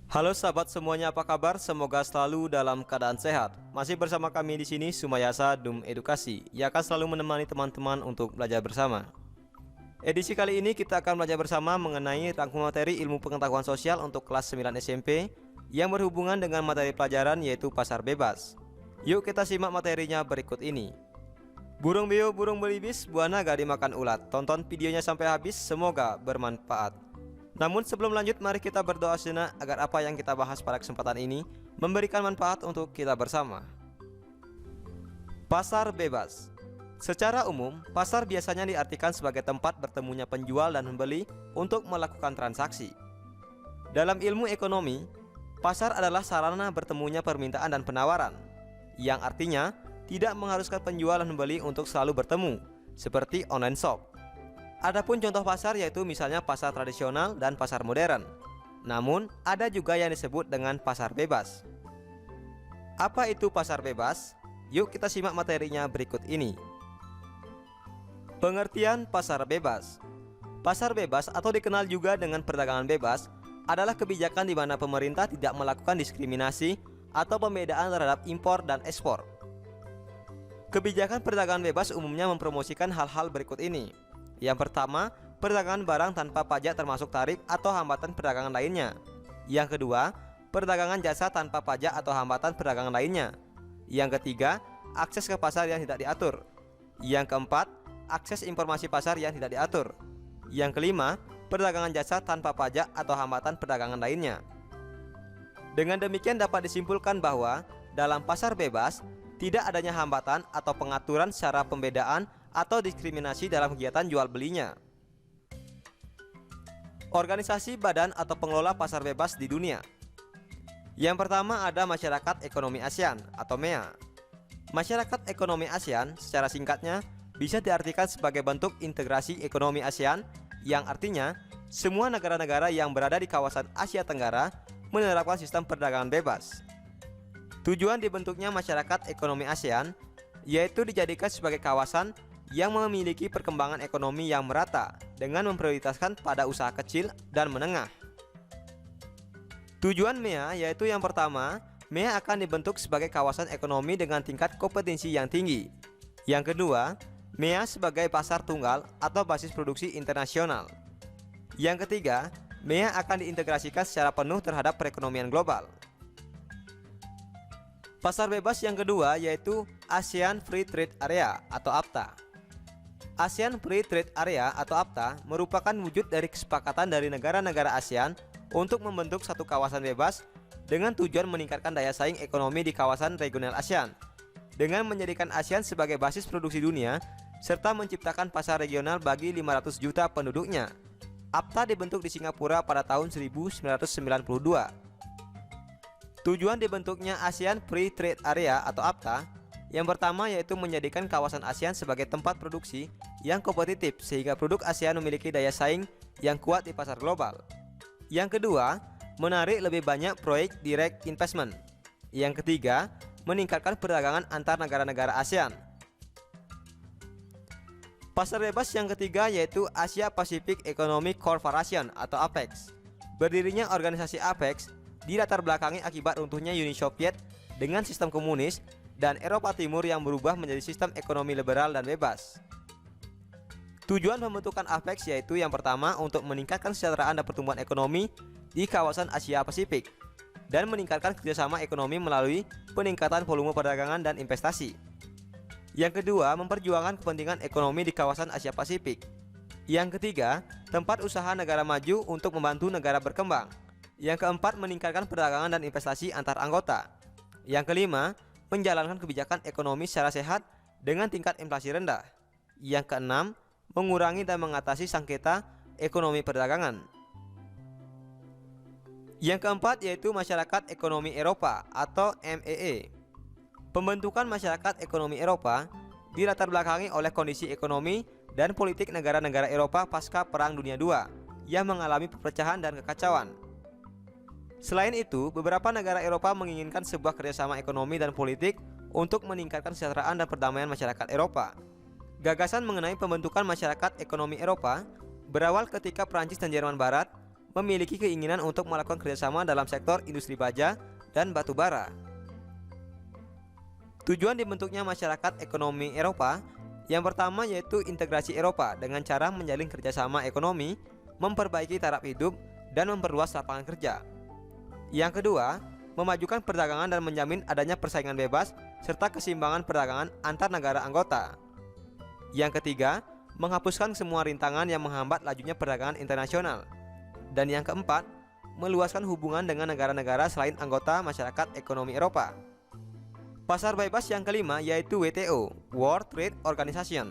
Halo sahabat semuanya, apa kabar? Semoga selalu dalam keadaan sehat. Masih bersama kami di sini Sumayasa Dum Edukasi, yang akan selalu menemani teman-teman untuk belajar bersama. Edisi kali ini kita akan belajar bersama mengenai rangkum materi ilmu pengetahuan sosial untuk kelas 9 SMP yang berhubungan dengan materi pelajaran yaitu pasar bebas. Yuk kita simak materinya berikut ini. Burung beo burung belibis, buana gak dimakan ulat. Tonton videonya sampai habis, semoga bermanfaat. Namun sebelum lanjut, mari kita berdoa sejenak agar apa yang kita bahas pada kesempatan ini memberikan manfaat untuk kita bersama. Pasar bebas. Secara umum, pasar biasanya diartikan sebagai tempat bertemunya penjual dan pembeli untuk melakukan transaksi. Dalam ilmu ekonomi, pasar adalah sarana bertemunya permintaan dan penawaran, yang artinya tidak mengharuskan penjual dan pembeli untuk selalu bertemu, seperti online shop. Adapun contoh pasar yaitu misalnya pasar tradisional dan pasar modern. Namun, ada juga yang disebut dengan pasar bebas. Apa itu pasar bebas? Yuk kita simak materinya berikut ini. Pengertian pasar bebas. Pasar bebas atau dikenal juga dengan perdagangan bebas adalah kebijakan di mana pemerintah tidak melakukan diskriminasi atau pembedaan terhadap impor dan ekspor. Kebijakan perdagangan bebas umumnya mempromosikan hal-hal berikut ini. Yang pertama, perdagangan barang tanpa pajak termasuk tarif atau hambatan perdagangan lainnya. Yang kedua, perdagangan jasa tanpa pajak atau hambatan perdagangan lainnya. Yang ketiga, akses ke pasar yang tidak diatur. Yang keempat, akses informasi pasar yang tidak diatur. Yang kelima, perdagangan jasa tanpa pajak atau hambatan perdagangan lainnya. Dengan demikian dapat disimpulkan bahwa dalam pasar bebas tidak adanya hambatan atau pengaturan secara pembedaan atau diskriminasi dalam kegiatan jual belinya. Organisasi badan atau pengelola pasar bebas di dunia. Yang pertama ada Masyarakat Ekonomi ASEAN atau MEA. Masyarakat Ekonomi ASEAN secara singkatnya bisa diartikan sebagai bentuk integrasi ekonomi ASEAN, yang artinya semua negara-negara yang berada di kawasan Asia Tenggara menerapkan sistem perdagangan bebas. Tujuan dibentuknya Masyarakat Ekonomi ASEAN yaitu dijadikan sebagai kawasan yang memiliki perkembangan ekonomi yang merata dengan memprioritaskan pada usaha kecil dan menengah. Tujuan MEA yaitu yang pertama, MEA akan dibentuk sebagai kawasan ekonomi dengan tingkat kompetensi yang tinggi. Yang kedua, MEA sebagai pasar tunggal atau basis produksi internasional. Yang ketiga, MEA akan diintegrasikan secara penuh terhadap perekonomian global. Pasar bebas yang kedua yaitu ASEAN Free Trade Area atau AFTA. ASEAN Free Trade Area atau AFTA merupakan wujud dari kesepakatan dari negara-negara ASEAN untuk membentuk satu kawasan bebas dengan tujuan meningkatkan daya saing ekonomi di kawasan regional ASEAN dengan menjadikan ASEAN sebagai basis produksi dunia serta menciptakan pasar regional bagi 500 juta penduduknya. AFTA dibentuk di Singapura pada tahun 1992. Tujuan dibentuknya ASEAN Free Trade Area atau AFTA yang pertama yaitu menjadikan kawasan ASEAN sebagai tempat produksi yang kompetitif sehingga produk ASEAN memiliki daya saing yang kuat di pasar global. Yang kedua, menarik lebih banyak proyek direct investment. Yang ketiga, meningkatkan perdagangan antar negara-negara ASEAN. Pasar bebas yang ketiga yaitu Asia Pacific Economic Cooperation atau APEC. Berdirinya organisasi APEC dilatar belakangi akibat runtuhnya Uni Soviet dengan sistem komunis dan Eropa Timur yang berubah menjadi sistem ekonomi liberal dan bebas. Tujuan pembentukan APEC yaitu yang pertama untuk meningkatkan kesejahteraan dan pertumbuhan ekonomi di kawasan Asia Pasifik dan meningkatkan kerjasama ekonomi melalui peningkatan volume perdagangan dan investasi. Yang kedua, memperjuangkan kepentingan ekonomi di kawasan Asia Pasifik. Yang ketiga, tempat usaha negara maju untuk membantu negara berkembang. Yang keempat, meningkatkan perdagangan dan investasi antar anggota. Yang kelima, menjalankan kebijakan ekonomi secara sehat dengan tingkat inflasi rendah. Yang keenam, mengurangi dan mengatasi sengketa ekonomi perdagangan. Yang keempat yaitu Masyarakat Ekonomi Eropa atau MEE. Pembentukan Masyarakat Ekonomi Eropa dilatar belakangi oleh kondisi ekonomi dan politik negara-negara Eropa pasca Perang Dunia II yang mengalami perpecahan dan kekacauan. Selain itu, beberapa negara Eropa menginginkan sebuah kerjasama ekonomi dan politik untuk meningkatkan kesejahteraan dan perdamaian masyarakat Eropa. Gagasan mengenai pembentukan Masyarakat Ekonomi Eropa berawal ketika Prancis dan Jerman Barat memiliki keinginan untuk melakukan kerjasama dalam sektor industri baja dan batu bara. Tujuan dibentuknya masyarakat ekonomi Eropa yang pertama yaitu integrasi Eropa dengan cara menjalin kerjasama ekonomi, memperbaiki taraf hidup, dan memperluas lapangan kerja. Yang kedua, memajukan perdagangan dan menjamin adanya persaingan bebas serta keseimbangan perdagangan antar negara anggota. Yang ketiga, menghapuskan semua rintangan yang menghambat lajunya perdagangan internasional. Dan yang keempat, meluaskan hubungan dengan negara-negara selain anggota masyarakat ekonomi Eropa. Pasar bebas yang kelima yaitu WTO, World Trade Organization.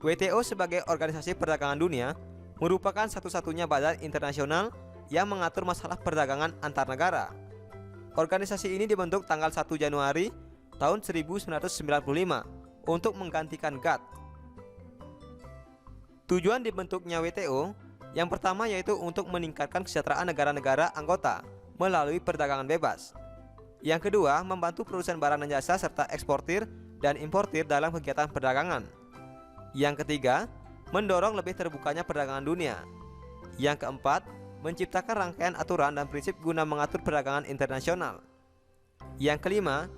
WTO sebagai organisasi perdagangan dunia merupakan satu-satunya badan internasional yang mengatur masalah perdagangan antar negara. Organisasi ini dibentuk tanggal 1 Januari tahun 1995 untuk menggantikan GATT. Tujuan dibentuknya WTO yang pertama yaitu untuk meningkatkan kesejahteraan negara-negara anggota melalui perdagangan bebas. Yang kedua, membantu produsen barang dan jasa serta eksportir dan importir dalam kegiatan perdagangan. Yang ketiga, mendorong lebih terbukanya perdagangan dunia. Yang keempat, menciptakan rangkaian aturan dan prinsip guna mengatur perdagangan internasional. Yang kelima,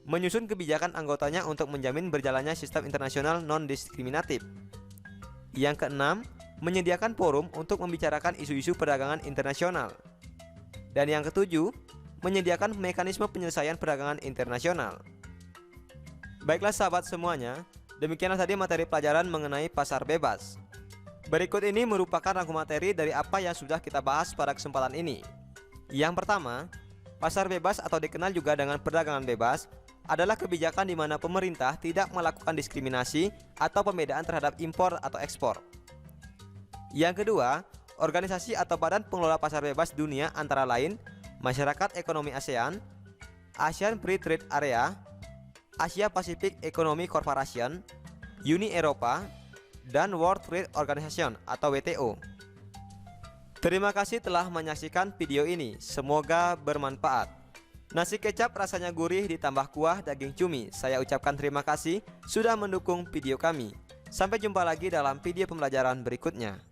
menyusun kebijakan anggotanya untuk menjamin berjalannya sistem internasional non-diskriminatif. Yang keenam, menyediakan forum untuk membicarakan isu-isu perdagangan internasional. Dan yang ketujuh, menyediakan mekanisme penyelesaian perdagangan internasional. Baiklah sahabat semuanya, demikianlah tadi materi pelajaran mengenai pasar bebas. Berikut ini merupakan rangkum materi dari apa yang sudah kita bahas pada kesempatan ini. Yang pertama, pasar bebas atau dikenal juga dengan perdagangan bebas adalah kebijakan di mana pemerintah tidak melakukan diskriminasi atau pembedaan terhadap impor atau ekspor. Yang kedua, organisasi atau badan pengelola pasar bebas dunia antara lain Masyarakat Ekonomi ASEAN, ASEAN Free Trade Area, Asia Pacific Economic Corporation, Uni Eropa, dan World Trade Organization atau WTO. Terima kasih telah menyaksikan video ini, semoga bermanfaat. Nasi kecap rasanya gurih ditambah kuah daging cumi. Saya ucapkan terima kasih sudah mendukung video kami. Sampai jumpa lagi dalam video pembelajaran berikutnya.